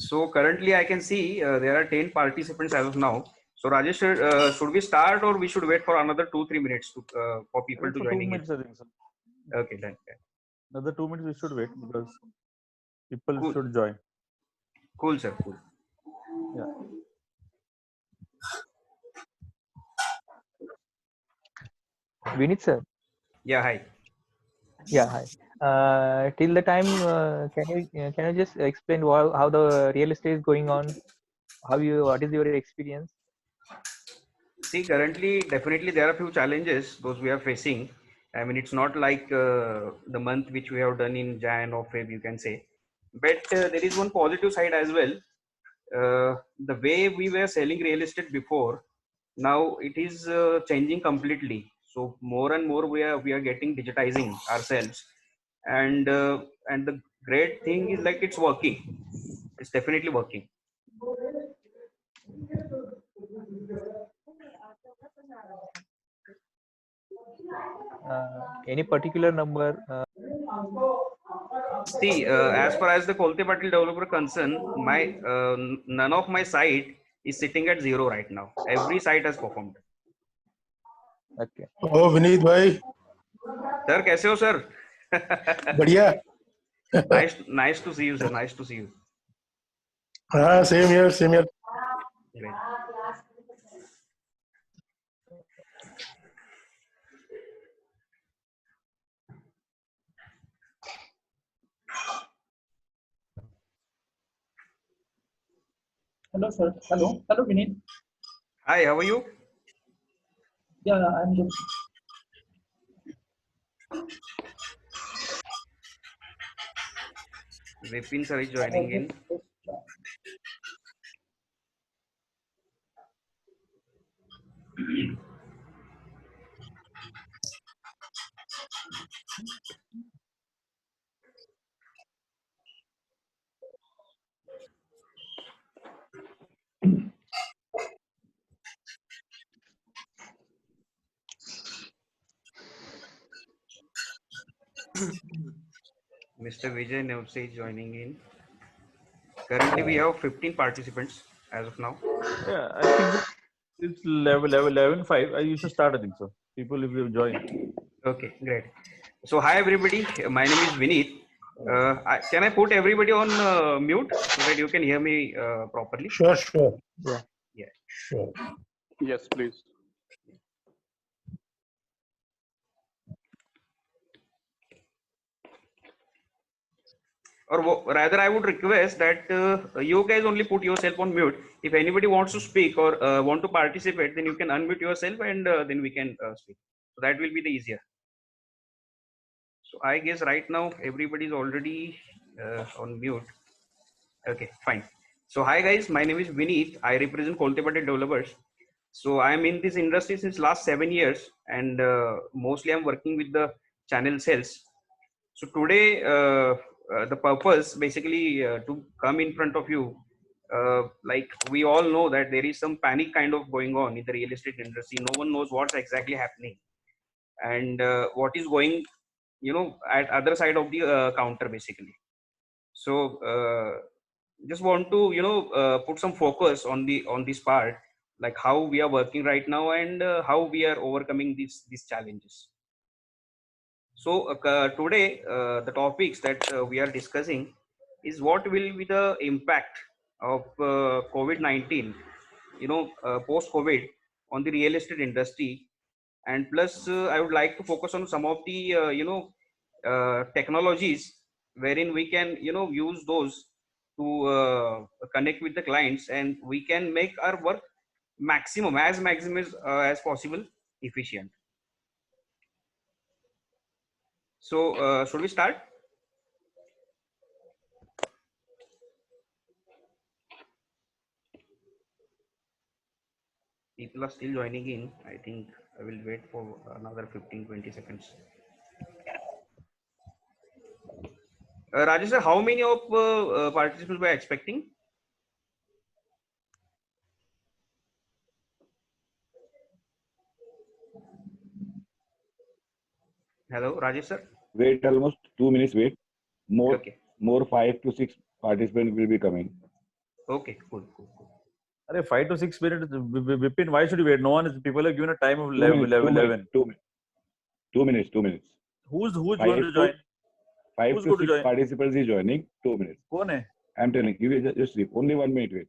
So currently I can see there are 10 participants as of now. So Rajesh, should we start or we should wait for another 2-3 minutes to, for people Wait to for 2 joining in? minutes, I think so. Okay, done. Another 2 minutes we should wait because people Cool. should join. Cool, sir. Cool. Yeah. Vinit sir. Yeah, hi. Yeah, hi. Till the time, can you just explain how the real estate is going on? What is your experience? See, currently, definitely there are few challenges those we are facing. I mean, it's not like the month which we have done in Jan or Feb, you can say. But there is one positive side as well. The way we were selling real estate before, now it is changing completely. So more and more we are getting digitizing ourselves, and the great thing is like it's working. It's definitely working. Any particular number? See, as far as the Kolte Patil developer concern, none of my site is sitting at zero right now. Every site has performed. Okay. ओ विनीत भाई Sir, कैसे हो sir? बढ़िया Nice to see you, sir. Nice to see you. हाँ same here Great. Hello, sir. Hello, Vinit. Hi, how are you? Yeah, I'm good. Vipin sir is joining in. Mr. Vijay Nevse is joining in. Currently, we have 15 participants as of now. Yeah, I think it's level 11.5. You should start, I think so. People if you join. Okay, great. So, hi everybody. My name is Vineet. Can I put everybody on mute so that you can hear me properly? Sure Yeah. Yeah. Sure Yes, please. Or rather, I would request that you guys only put yourself on mute. If anybody wants to speak or want to participate, then you can unmute yourself and then we can speak. So that will be the easier. So I guess right now everybody is already on mute. Okay, fine. So hi guys, my name is Vineet. I represent Cultivated Developers. So I am in this industry since last 7 years, and mostly I'm working with the channel sales. So today, the purpose basically to come in front of you, like we all know that there is some panic kind of going on in the real estate industry. No one knows what's exactly happening and what is going, at other side of the counter basically. So just want to, put some focus on this part, like how we are working right now and how we are overcoming these challenges. So today, the topics that we are discussing is what will be the impact of COVID-19, post-COVID on the real estate industry, and plus I would like to focus on some of the technologies wherein we can use those to connect with the clients and we can make our work maximum as possible efficient. So should we start? People are still joining in. I think I will wait for another 15-20 seconds. Rajesh sir, how many of participants were expecting? Hello, Rajesh sir. Wait almost 2 minutes. Wait. Okay. More 5 to 6 participants will be coming. Okay, cool, cool, cool. Arey, 5 to 6 minutes. Vipin, why should you wait? No one is. People have given a time of 2 minutes, 11. 2 minutes, 2 minutes, 2 minutes. Who's going Five to to join? 5 Who's to going to 6 join? participants is joining. 2 minutes. कौन है? I'm telling you, just sleep. Only 1 minute wait.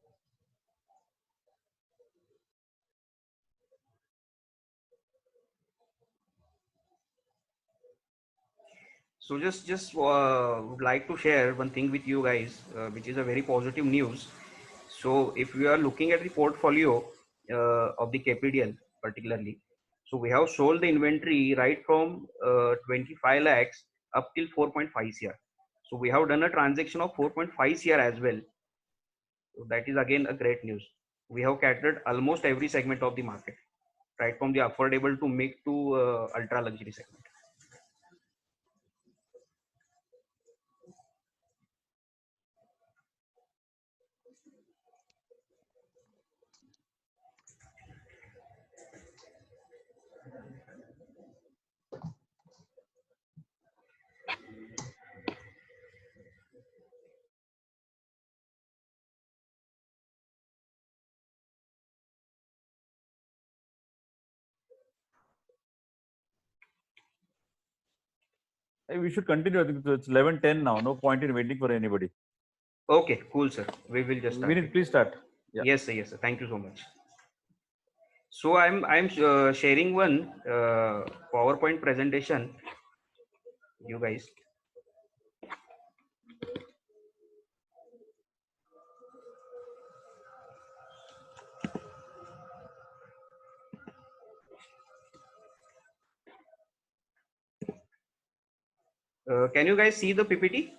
So just would like to share one thing with you guys, which is a very positive news. So if we are looking at the portfolio of the KPDL particularly, so we have sold the inventory right from 25 lakhs up till 4.5 CR. So we have done a transaction of 4.5 CR as well. So that is again a great news. We have catered almost every segment of the market, right from the affordable to mid to ultra luxury segment. Hey, we should continue. I think it's 11:10 now. No point in waiting for anybody. Okay, cool, sir. We will just start. Vinit, please start. Yeah. Yes, sir. Yes, sir. Thank you so much. So I'm sharing one PowerPoint presentation. You guys. Can you guys see the PPT?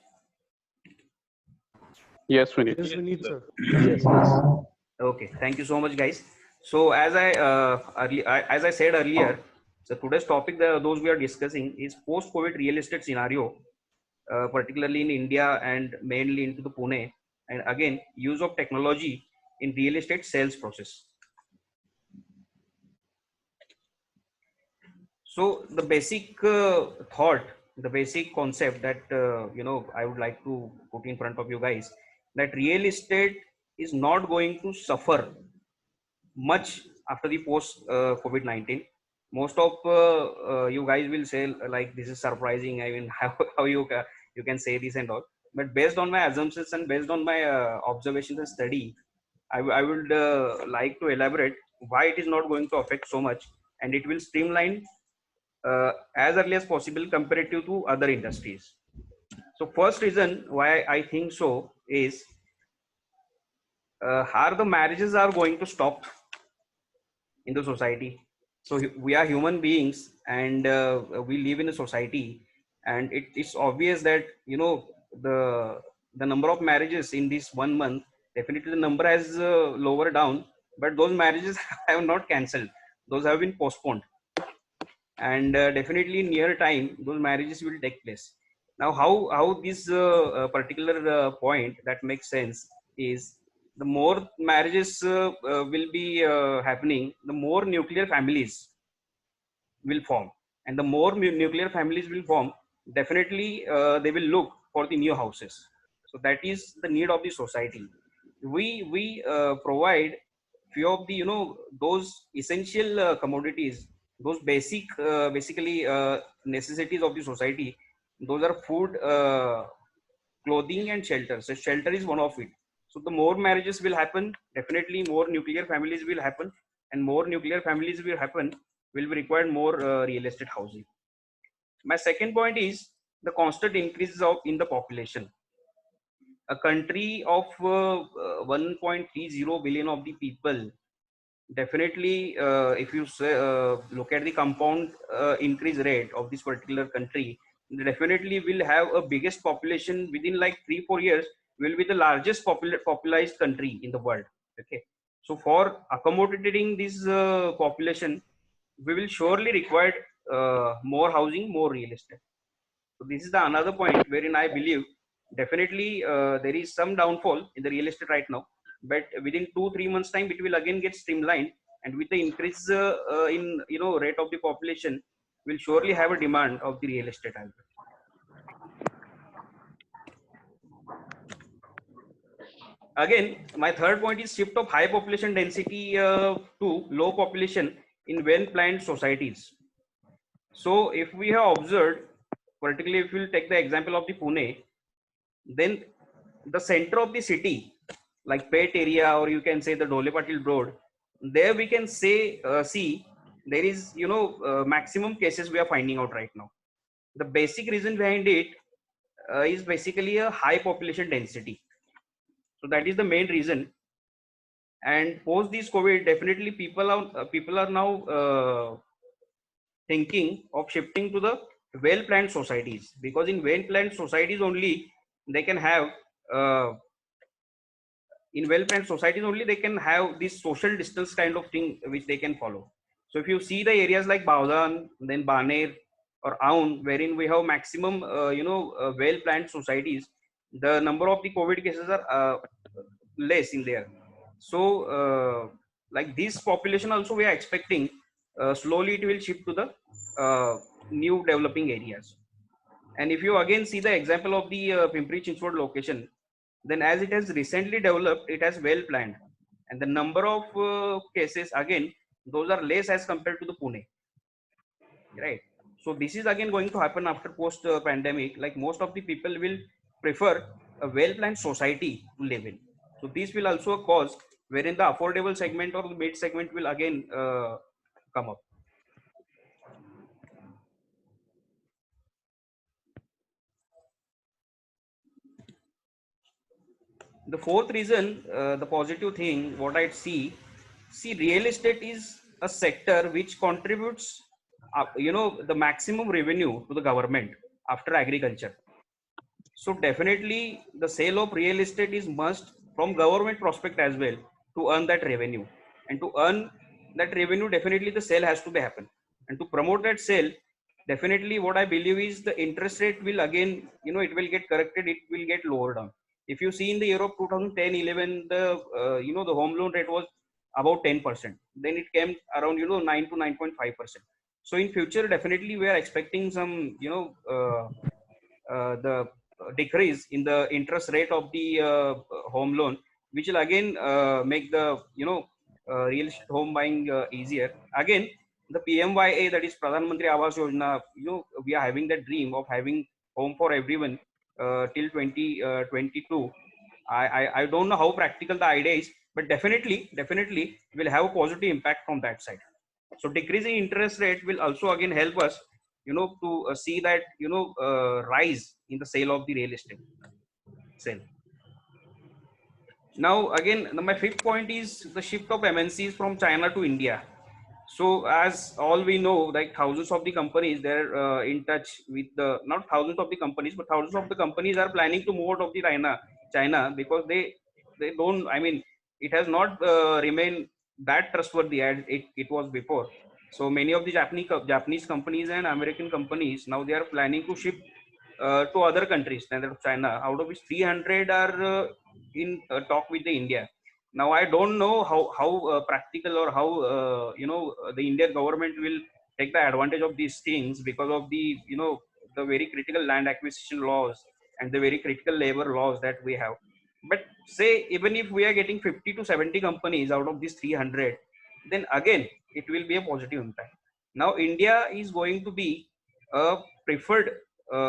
Yes, Vinit. Yes, we need, sir. Yes, yes. Okay, thank you so much, guys. So as I said earlier, so today's topic, those we are discussing, is post-COVID real estate scenario, particularly in India and mainly into the Pune, and again use of technology in real estate sales process. So the basic thought, the basic concept that I would like to put in front of you guys, that real estate is not going to suffer much after the post COVID-19. Most of you guys will say like this is surprising. I mean, how you can say this and all. But based on my assumptions and based on my observations and study, I would like to elaborate why it is not going to affect so much, and it will streamline as early as possible comparative to other industries. So first reason why I think so is how the marriages are going to stop in the society. So we are human beings and we live in a society, and it's obvious that the number of marriages in this 1 month, definitely the number has lower down, but those marriages have not cancelled, those have been postponed, and definitely in near time those marriages will take place. Now how this particular point that makes sense is, the more marriages will be happening, the more nuclear families will form, and the more nuclear families will form, definitely they will look for the new houses. So that is the need of the society. We provide few of the those essential commodities, those basically necessities of the society. Those are food, clothing and shelter. So shelter is one of it. So the more marriages will happen, definitely more nuclear families will happen, and more nuclear families will happen will be required more real estate housing. My second point is the constant increases of in the population. A country of 1.30 billion of the people, definitely if you say, look at the compound increase rate of this particular country, definitely will have a biggest population within like 3-4 years, will be the largest popularized country in the world. Okay, so for accommodating this population, we will surely require more housing, more real estate. So this is the another point wherein I believe definitely there is some downfall in the real estate right now, but within 2-3 months time it will again get streamlined, and with the increase in rate of the population, will surely have a demand of the real estate as well. again, my third point is shift of high population density to low population in well planned societies. So if we have observed, particularly if we will take the example of the Pune, then the center of the city, like Pet area, or you can say the Dole Patil Road, there we can say see there is maximum cases we are finding out right now. The basic reason behind it is basically a high population density. So that is the main reason. And post this COVID, definitely people are now thinking of shifting to the well planned societies, because in well planned societies only they can have uh, in well planned societies only they can have this social distance kind of thing which they can follow. So if you see the areas like Baudan, then Baner or Aun, wherein we have maximum well planned societies, the number of the COVID cases are less in there. So like this population also we are expecting slowly it will shift to the new developing areas. And if you again see the example of the Pimpri Chinchwad location, then as it has recently developed, it has well planned, and the number of cases again those are less as compared to the Pune, right? So this is again going to happen after post pandemic. Like most of the people will prefer a well planned society to live in. So this will also a cause wherein the affordable segment or the mid segment will again come up. The fourth reason, the positive thing, what I see, real estate is a sector which contributes, the maximum revenue to the government after agriculture. So definitely, the sale of real estate is must from government prospect as well to earn that revenue, and to earn that revenue, definitely the sale has to be happen, and to promote that sale, definitely what I believe is the interest rate will again, it will get corrected, it will get lower down. If you see in the year of 2010-11, the the home loan rate was about 10%. Then it came around 9 to 9.5%. So in future, definitely we are expecting some the decrease in the interest rate of the home loan, which will again make the real estate home buying easier. Again, the PMYA, that is Pradhan Mantri Awas Yojana, we are having that dream of having home for everyone till 2022. I don't know how practical the idea is, but definitely will have a positive impact from that side. So decreasing interest rate will also again help us, to see that rise in the sale of the real estate sale. Now again, my fifth point is the shift of MNCs from China to India. So as all we know, like thousands of the companies, they're in touch with the, not thousands of the companies, but thousands of the companies are planning to move out of the China, because they don't, I mean, it has not remained that trustworthy as it was before. So many of the Japanese companies and American companies, now they are planning to ship to other countries than that of China, out of which 300 are in talk with the India. Now I don't know how practical, or how the Indian government will take the advantage of these things, because of the the very critical land acquisition laws and the very critical labor laws that we have. But say even if we are getting 50 to 70 companies out of these 300, then again it will be a positive impact. Now India is going to be a preferred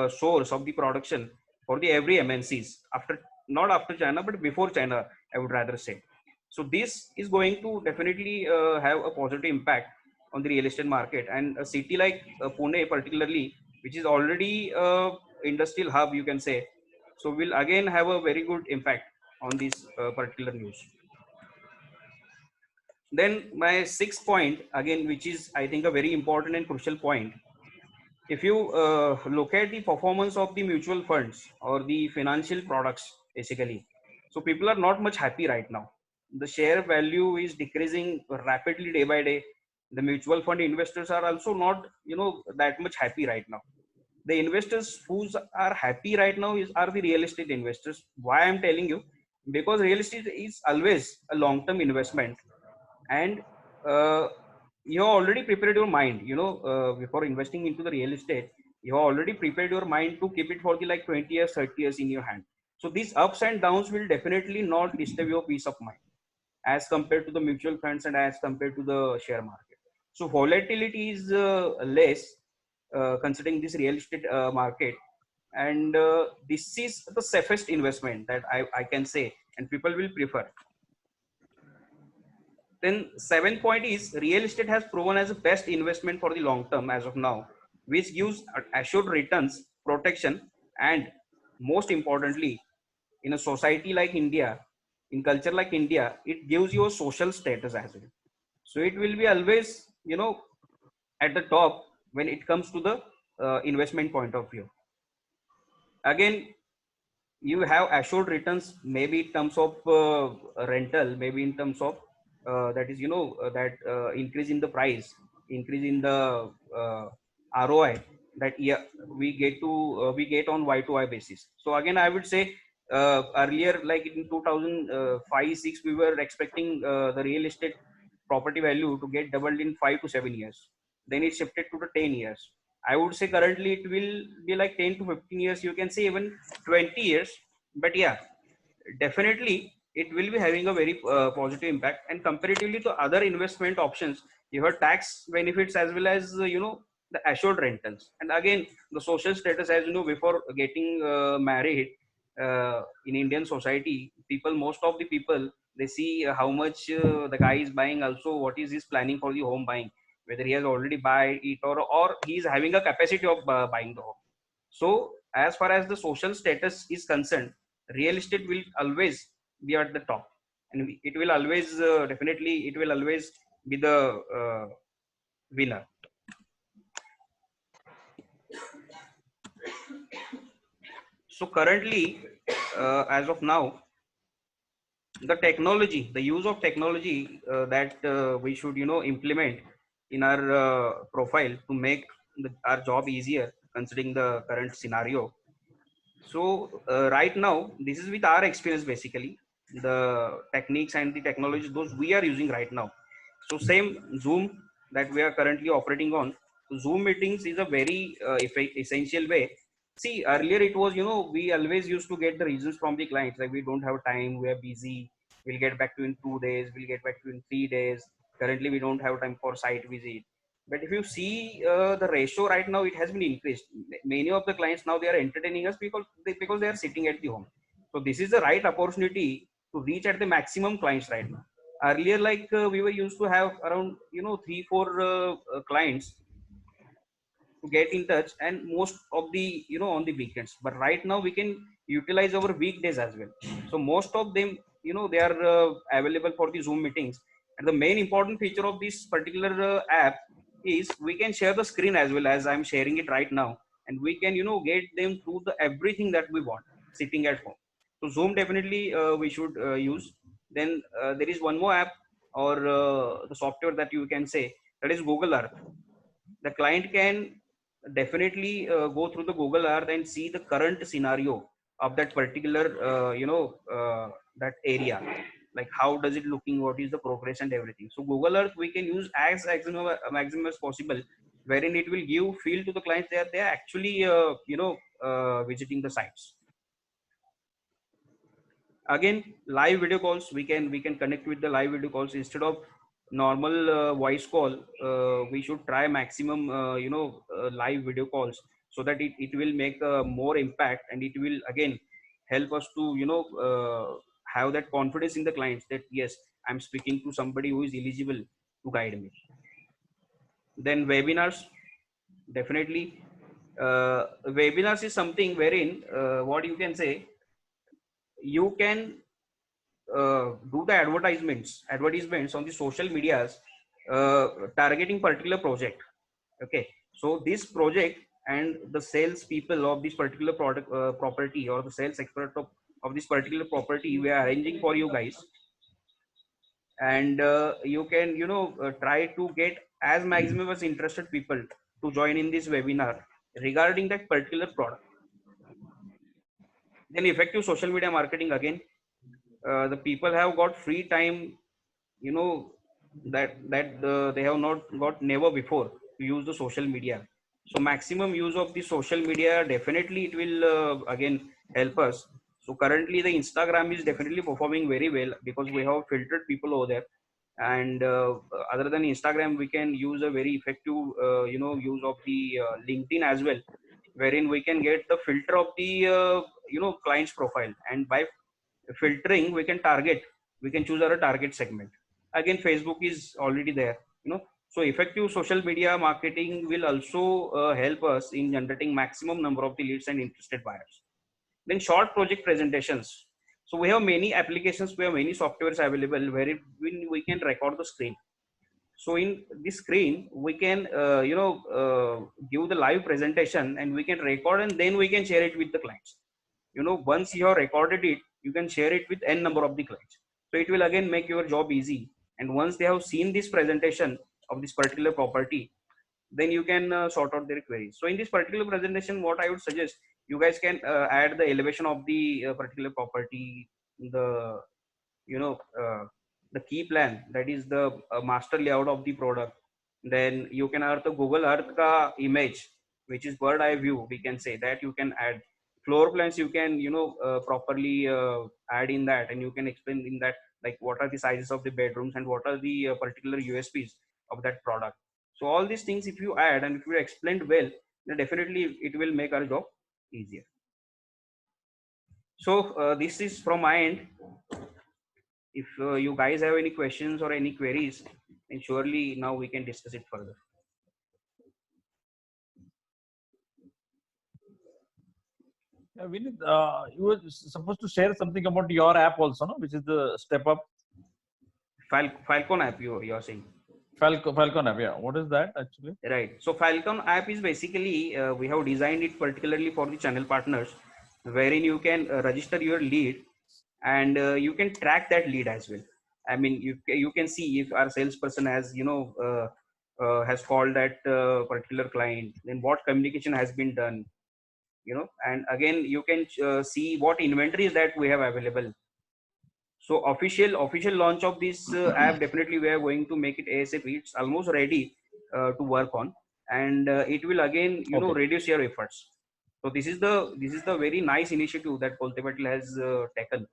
source of the production for the every MNCs, after, not after China, but before China, I would rather say. So this is going to definitely have a positive impact on the real estate market. And a city like Pune particularly, which is already a industrial hub, you can say, so will again have a very good impact on this particular news. Then my sixth point again, which is I think a very important and crucial point. If you look at the performance of the mutual funds or the financial products, basically, so people are not much happy right now. The share value is decreasing rapidly day by day. The mutual fund investors are also not that much happy right now. The investors who are happy right now are the real estate investors. Why I'm telling you? Because real estate is always a long term investment, and uh, you have already prepared your mind, before investing into the real estate. You have already prepared your mind to keep it for the like 20 years, 30 years in your hand. So these ups and downs will definitely not disturb your peace of mind as compared to the mutual funds and as compared to the share market. So volatility is less considering this real estate market, and this is the safest investment that I can say, and people will prefer. Then seventh point is real estate has proven as the best investment for the long term as of now, which gives assured returns, protection, and most importantly, in a society like India, in culture like India, it gives you a social status as well. So it will be always, at the top when it comes to the investment point of view. Again, you have assured returns, maybe in terms of rental, maybe in terms of that is that increase in the price, increase in the ROI that we get on Y2Y basis. So again, I would say earlier, like in 2005 6, we were expecting the real estate property value to get doubled in 5 to 7 years. Then it shifted to the 10 years. I would say currently it will be like 10 to 15 years. You can say even 20 years. But yeah, definitely it will be having a very positive impact. And comparatively to other investment options, you have tax benefits as well as, the assured rentals. And again, the social status, as you know, before getting married in Indian society, most of the people, they see how much the guy is buying, also what is his planning for the home buying, whether he has already buy it or he is having a capacity of buying the home. So as far as the social status is concerned, real estate will always be at the top, and it will always definitely it will always be the winner. So currently, as of now, the use of technology that we should implement in our profile to make our job easier considering the current scenario. So right now, this is with our experience basically, the techniques and the technologies those we are using right now. So same Zoom that we are currently operating on. So Zoom meetings is a very essential way. See, earlier it was, we always used to get the reasons from the clients, like we don't have time, we are busy, we'll get back to you in 2 days, we'll get back to you in 3 days. Currently, we don't have time for site visit. But if you see the ratio right now, it has been increased. Many of the clients now, they are entertaining us because they are sitting at the home. So this is the right opportunity to reach at the maximum clients right now. Earlier, like we were used to have around 3-4 clients to get in touch, and most of the on the weekends. But right now we can utilize our weekdays as well. So most of them, they are available for the Zoom meetings. And the main important feature of this particular app is we can share the screen as well as I'm sharing it right now, and we can get them through the everything that we want sitting at home. So Zoom definitely we should use. Then there is one more app or the software that you can say, that is Google Earth. The client can definitely go through the Google Earth and see the current scenario of that particular that area, like how does it looking, what is the progress and everything. So Google Earth we can use as maximum as possible, wherein it will give feel to the clients that they are actually visiting the sites. Again, live video calls, we can connect with the live video calls instead of normal voice call. We should try maximum live video calls, so that it will make more impact, and it will again help us to have that confidence in the clients that yes, I'm speaking to somebody who is eligible to guide me. Then webinars, definitely webinars is something wherein what you can say, you can do the advertisements on the social medias targeting particular project. Okay, so this project and the sales people of this particular product property, or the sales expert of this particular property, we are arranging for you guys. And you can try to get as maximum as interested people to join in this webinar regarding that particular product. Then effective social media marketing, again, the people have got free time, that they have not got never before to use the social media. So maximum use of the social media, definitely it will again help us. So currently the Instagram is definitely performing very well because we have filtered people over there. And other than Instagram, we can use a very effective, use of the LinkedIn as well, wherein we can get the filter of the, client's profile. And by filtering, we can choose our target segment. Again, Facebook is already there, so effective social media marketing will also help us in generating maximum number of the leads and interested buyers. Then short project presentations. So we have many applications, we have many softwares available where we can record the screen. So in this screen, we can, give the live presentation and we can record and then we can share it with the clients. Once you have recorded it, you can share it with n number of the clients. So it will again make your job easy. And once they have seen this presentation of this particular property, then you can sort out their queries. So in this particular presentation, what I would suggest, you guys can add the elevation of the particular property, the, you know, uh, the key plan, that is the master layout of the product. Then you can add the Google Earth ka image, which is bird eye view. We can say that you can add floor plans. You can, properly add in that, and you can explain in that like what are the sizes of the bedrooms and what are the particular USPs of that product. So all these things, if you add and if you explained well, then definitely it will make our job easier. So this is from my end. If you guys have any questions or any queries, then surely now we can discuss it further. Yeah, Vinit, you were supposed to share something about your app also, no? Which is the Step Up Falcon app, you're saying. Falcon app. Yeah, what is that actually? Right. So Falcon app is basically, we have designed it particularly for the channel partners, wherein you can register your lead and you can track that lead as well. I mean, you can see if our salesperson has, has called that particular client, then what communication has been done, and again, you can see what inventories that we have available. So official launch of this app, definitely we are going to make it ASAP. It's almost ready to work on, and it will again, Okay. reduce your efforts. So this is the very nice initiative that Kolte Patil has taken.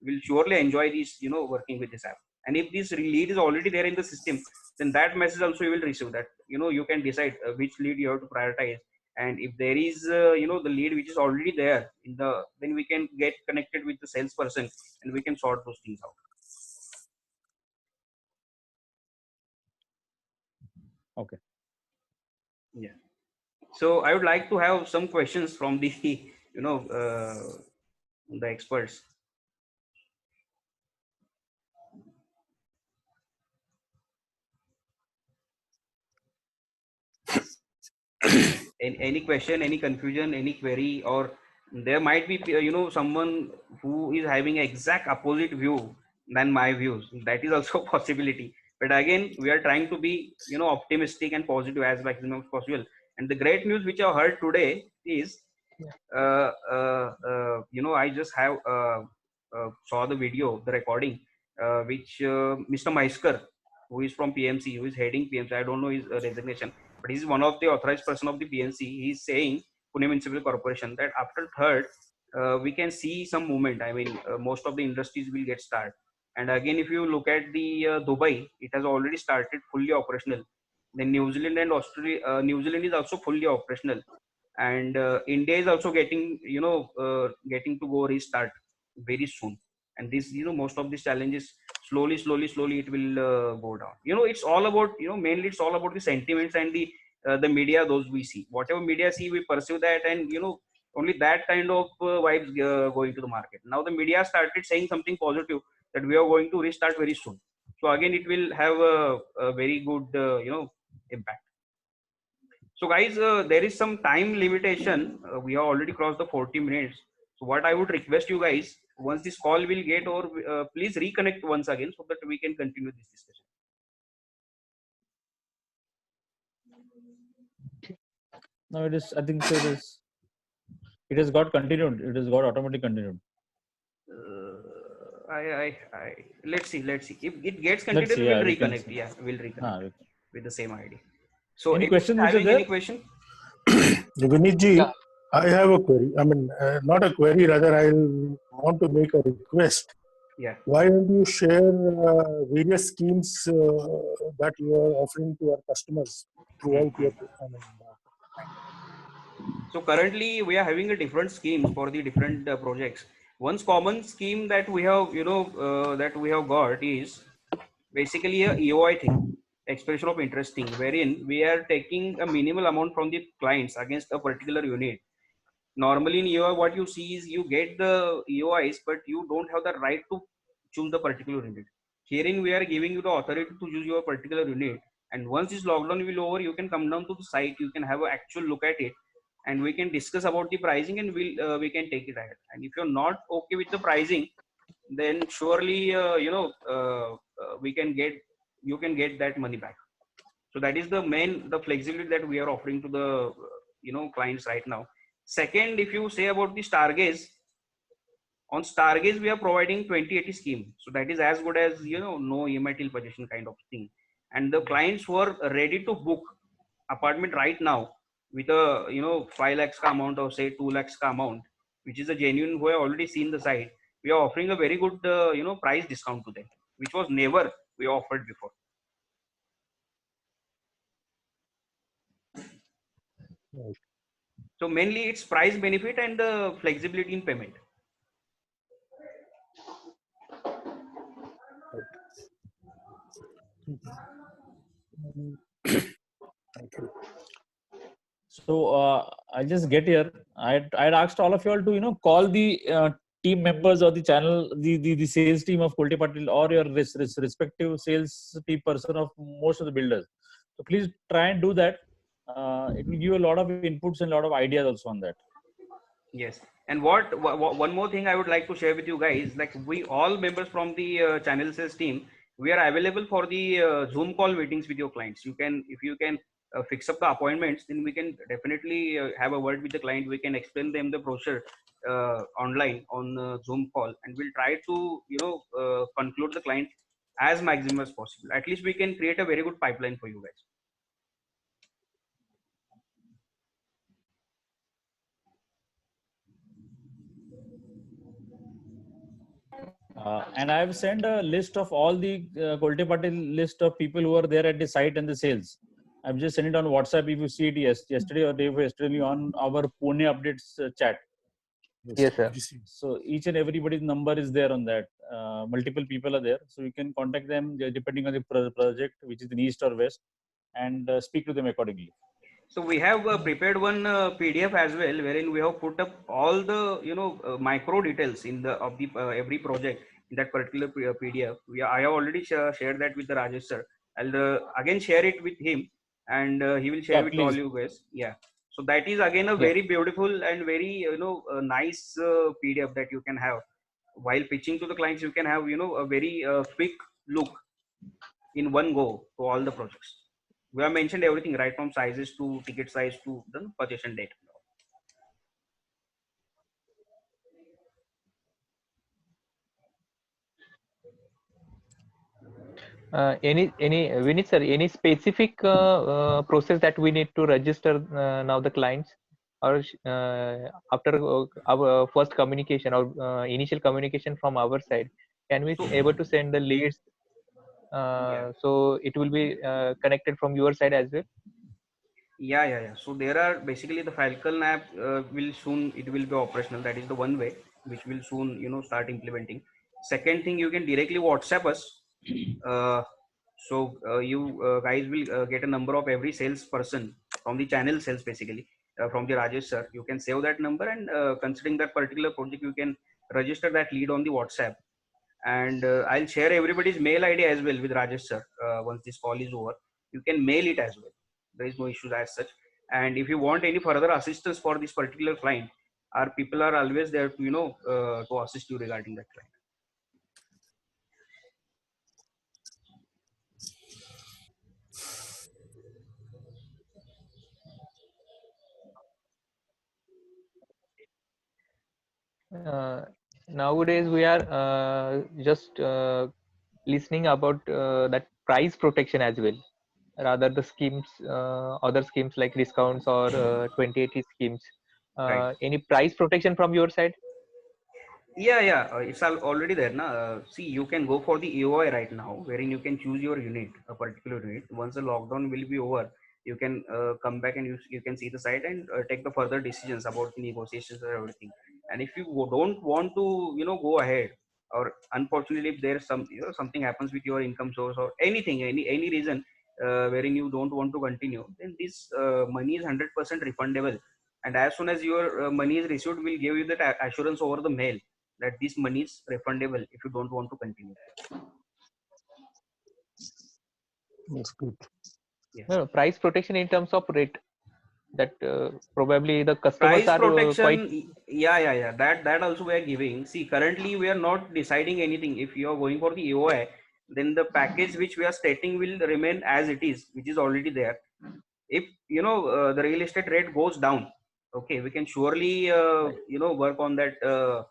Will surely enjoy this, working with this app. And if this lead is already there in the system, then that message also you will receive, that you can decide which lead you have to prioritize. And if there is the lead which is already there in the, then we can get connected with the salesperson and we can sort those things out. Okay. Yeah. So I would like to have some questions from the the experts. Any question, any confusion, any query, or there might be someone who is having exact opposite view than my views. That is also a possibility. But again, we are trying to be optimistic and positive as maximum as possible. And the great news which I heard today is, I just have saw the video, the recording, which Mr. Maiskar, who is from PMC, who is heading PMC. I don't know his resignation, but he's one of the authorized person of the PNC. He's saying, Pune Municipal Corporation, that after third, we can see some movement. I mean, most of the industries will get started. And again, if you look at the Dubai, it has already started fully operational. Then New Zealand and Australia, New Zealand is also fully operational, and India is also getting getting to go restart very soon. And this, most of these challenges, slowly it will go down. It's all about, mainly it's all about the sentiments and the media, those we see. Whatever media see, we pursue that, and only that kind of vibes going to the market. Now the media started saying something positive, that we are going to restart very soon. So again, it will have a very good impact. So guys, there is some time limitation. We have already crossed the 40 minutes. So what I would request you guys, once this call will get over, please reconnect once again so that we can continue this discussion. No, it is. I think so. It has got continued. It has got automatically continued. Let's see. If it gets Let's continued, see, we'll we can reconnect. see. Yeah, we'll reconnect Ah, with the same ID. So Any if questions which are having there? any question? Vinit ji, Yeah. I have a query. I mean, not a query, rather I'll want to make a request. Yeah. Why don't you share various schemes that you are offering to our customers throughout your? So currently we are having a different schemes for the different projects. One common scheme that we have, that we have got is basically a EOI thing, expression of interest thing, wherein we are taking a minimal amount from the clients against a particular unit. Normally in EOI, what you see is you get the EOIs, but you don't have the right to choose the particular unit. Herein, we are giving you the authority to choose your particular unit. And once this lockdown will over, you can come down to the site, you can have an actual look at it, and we can discuss about the pricing, and we can take it ahead. And if you're not okay with the pricing, then surely we can get you can get that money back. So that is the flexibility that we are offering to the clients right now. Second, if you say about the Stargaze, on Stargaze we are providing 2080 scheme, so that is as good as no EMI till possession kind of thing. And the clients who are ready to book apartment right now with a 5 lakhs ka amount or say 2 lakhs ka amount, which is a genuine who have already seen the site, we are offering a very good price discount to them, which was never we offered before. So mainly it's price benefit and flexibility in payment. Thank you. So I'll just get here. I'd asked all of you all to call the team members or the channel, the sales team of Kolte Patil or your respective sales team person of most of the builders. So please try and do that. It will give you a lot of inputs and a lot of ideas also on that. Yes. And one more thing I would like to share with you guys, like we all members from the channel sales team, we are available for the Zoom call meetings with your clients. If you can fix up the appointments, then we can definitely have a word with the client. We can explain them the brochure online on Zoom call, and we'll try to conclude the client as maximum as possible. At least we can create a very good pipeline for you guys. And I've sent a list of all the Kolte Patil list of people who are there at the site and the sales. I've just sent it on WhatsApp. If you see it yesterday or day before yesterday on our Pune updates chat. Yes, sir. So each and everybody's number is there on that. Multiple people are there, so you can contact them depending on the project, which is in east or west, and speak to them accordingly. So we have prepared one PDF as well, wherein we have put up all the micro details in the of the every project in that particular PDF. I have already shared that with the Rajesh sir. I'll again share it with him, and he will share with all you guys. Yeah. So that is again a very beautiful and very nice PDF that you can have while pitching to the clients. You can have a very quick look in one go to all the projects. We have mentioned everything right from sizes to ticket size to the possession date. Any Vinit sir, any specific process that we need to register now the clients, or after our first communication or initial communication from our side, can we able to send the leads? So it will be connected from your side as well. Yeah. So there are basically the Falcon app it will be operational. That is the one way which will soon start implementing. Second thing, you can directly WhatsApp us. So you guys will get a number of every salesperson from the channel sales basically from the Rajesh sir. You can save that number, and considering that particular project, you can register that lead on the WhatsApp. And I'll share everybody's mail ID as well with Rajesh sir once this call is over. You can mail it as well. There is no issues as such. And if you want any further assistance for this particular client, our people are always there to to assist you regarding that client. Nowadays we are just listening about that price protection as well, rather the schemes, other schemes like discounts or 2080 schemes. Right. Any price protection from your side? It's already there. Na? See, you can go for the EOI right now, wherein you can choose your unit, a particular unit. Once the lockdown will be over, you can come back and you can see the site and take the further decisions about the negotiations or everything. And if you don't want to, go ahead, or unfortunately, if there's some, something happens with your income source or anything, any reason wherein you don't want to continue, then this money is 100% refundable. And as soon as your money is received, we'll give you that assurance over the mail that this money is refundable if you don't want to continue. That's good. Yes. No, price protection in terms of rate, that probably the customers Price are protection, quite. yeah. That also we are giving. See, currently we are not deciding anything. If you are going for the EOI, then the package which we are stating will remain as it is, which is already there. If the real estate rate goes down, okay, we can surely work on that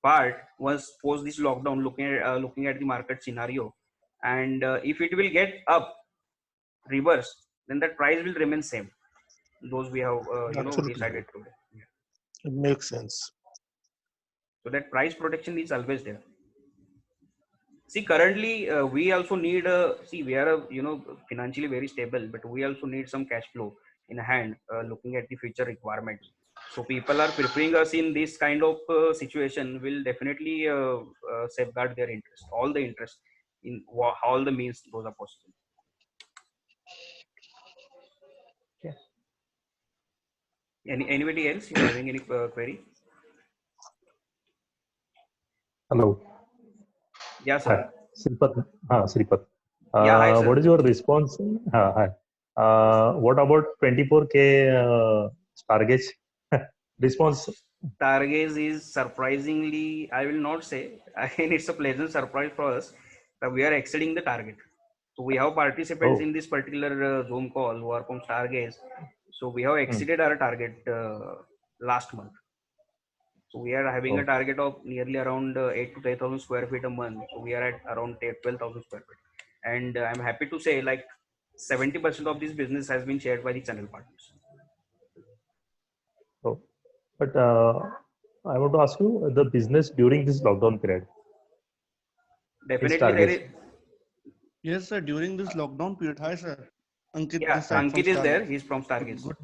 part once post this lockdown, looking at the market scenario. And if it will get up reverse, then that price will remain same. Those we have Absolutely. decided today. Yeah. It makes sense. So that price protection is always there. See, currently we also need see, we are financially very stable, but we also need some cash flow in hand, looking at the future requirements. So people are preferring us in this kind of situation. Will definitely safeguard their interest, all the interest, in all the means those are possible. Yeah. Anybody else you having any query? Hello. Yeah, Hi, sir. Sripat. Sripat. Yeah, hi, sir. What is your response? Hi. What about 24K Stargaze response? Stargaze is surprisingly, I will not say, again, it's a pleasant surprise for us that we are exceeding the target. So we have participants Oh, in this particular Zoom call who are from Stargaze. So we have exceeded our target last month. So we are having a oh, target of nearly around 8 to 10,000 square feet a month. So we are at around 12,000 square feet. And I'm happy to say like 70% of this business has been shared by the channel partners. oh. But I want to ask you the business during this lockdown period in Definitely there Stargaze. is, Yes, sir. During this lockdown period, hi, sir. Ankit yeah, this side from Ankit is there. Stargaze. He's from Stargaze. Good.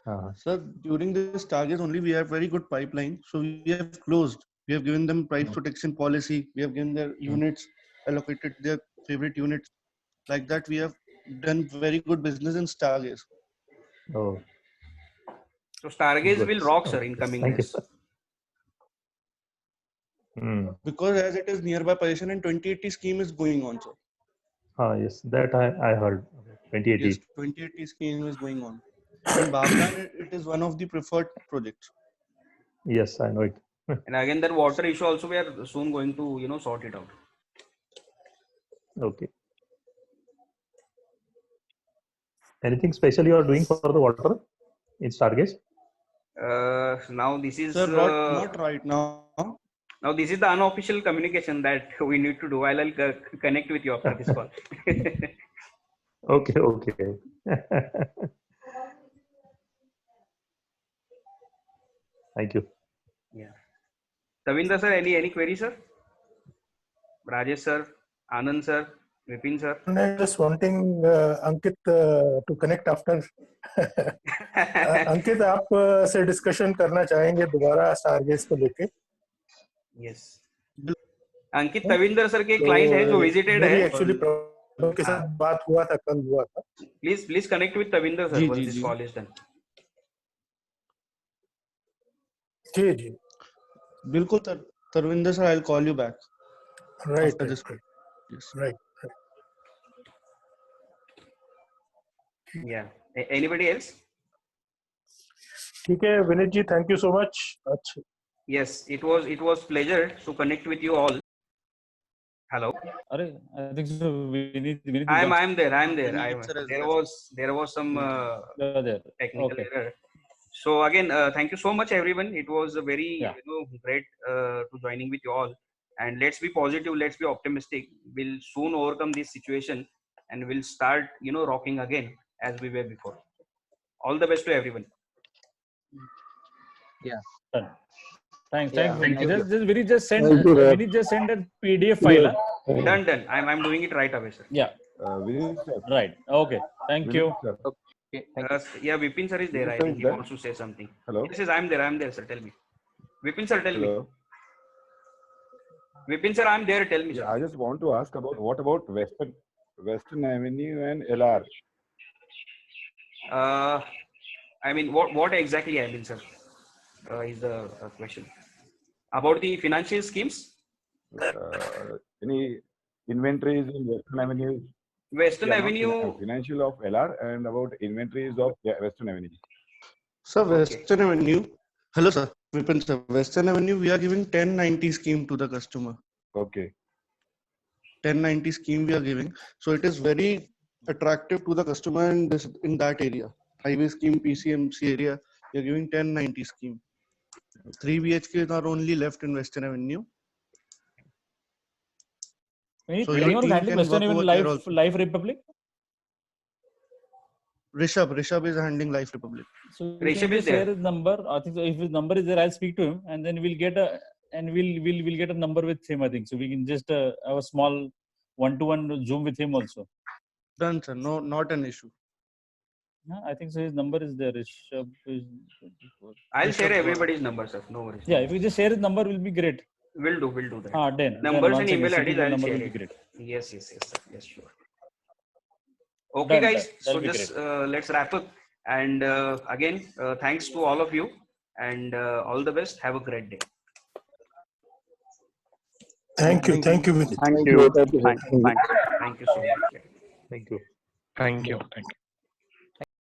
Uh, Sir, during this Stargaze only, we have very good pipeline. So we have closed. We have given them price protection policy. We have given their units, allocated their favorite units. Like that, we have done very good business in Stargaze. oh, So Stargaze good. will rock, sir, Okay. in coming Thank you, days. sir. Hmm. Because as it is nearby position and 2080 scheme is going on, sir. Yes, that I heard. 2080. Yes, 2080 scheme is going on. In Bhavdan, it is one of the preferred projects. Yes, I know it. And again, that water issue also we are soon going to sort it out. Okay. Anything special you are doing for the water in Stargaze? Now this is Sir, not right now. the unofficial communication that we need to do. I'll connect with you after this call. Okay, okay. Thank you. Yeah. Tavinder sir, any query, sir? Rajesh sir, Anand sir, Vipin sir. I'm just wanting Ankit to connect after. अंकित आप से discussion करना चाहेंगे दोबारा स्टारगेज को लेके? Yes. अंकित Tavinder sir के client है जो विजिटेड है. मेरी एक्चुअली प्रॉब्लम के साथ बात हुआ था, कल हुआ था. Please connect with Tavinder sir once this call is done. जी जी. बिल्कुल sir. Tarvinder sir, I'll call you back. Right. After this call. Yes. Right. Yeah. Anybody else? ठीक है विनीत जी, थैंक यू सो मच. अच्छा. Yes, it was pleasure to connect with you all. Hello. I think so. We need. I'm there. Vineet sir as There was some there. technical Okay. error. So again, thank you so much, everyone. It was a very great to joining with you all. And let's be positive. Let's be optimistic. We'll soon overcome this situation, and we'll start rocking again as we were before. All the best to everyone. Yeah. Done. Thanks. Yeah. Thanks. Thank you. Just Vinny just send. Thank you, sir. Vinny just send a PDF file. Huh? Done. I'm doing it right away, sir. Yeah. Vinit sir. Right. Okay. Thank you. Vinit sir. Okay, thank you. Yeah, Vipin sir is there. Vipin I sir think is he there? wants to say something. Hello. Yes, I'm there. I'm there, sir. Tell me. Vipin sir, tell me. Hello. Vipin sir, I'm there. Tell me, Yeah, sir. I just want to ask about what about Western Avenue and LR? I mean, what exactly I mean, sir, is the question about the financial schemes. Any inventories in Western Avenue? Western Yeah, not Avenue. financial of LR and about inventories of Western Avenue. So Okay. Western Avenue. Hello, sir. Vipin sir. Western Avenue, we are giving 1090 scheme to the customer. Okay. 1090 scheme we are giving. So it is very attractive to the customer in that area. Highway scheme, PCMC area, we are giving 1090 scheme. 3 BHKs are only left in Western Avenue. So your Anyone team handling can Western work Avenue over there also. Life Republic? Rishabh is handling Life Republic. So you Rishabh can is just share there. his number. I think so. If his number is there, I'll speak to him, and then we'll get a number with him. I think so. We can just have a small one-to-one Zoom with him also. Done, sir. No, not an issue. I think so. His number is there. Rishabh is 24. I'll share Rishabh, everybody's number, sir. No worries. Yeah, if you just share his number, will be great. We'll do that. Then Numbers one and second, email CTP IDs, I'll number share will be it. great. Yes, sir. Yes, sure. Okay, Done, guys. done. So That'll be just let's wrap up. And again, thanks to all of you, and all the best. Have a great day. Thank you. Thank you, Vinit. Thank you. Thank you. Thanks. Thank you so much. Thank you. Thank you.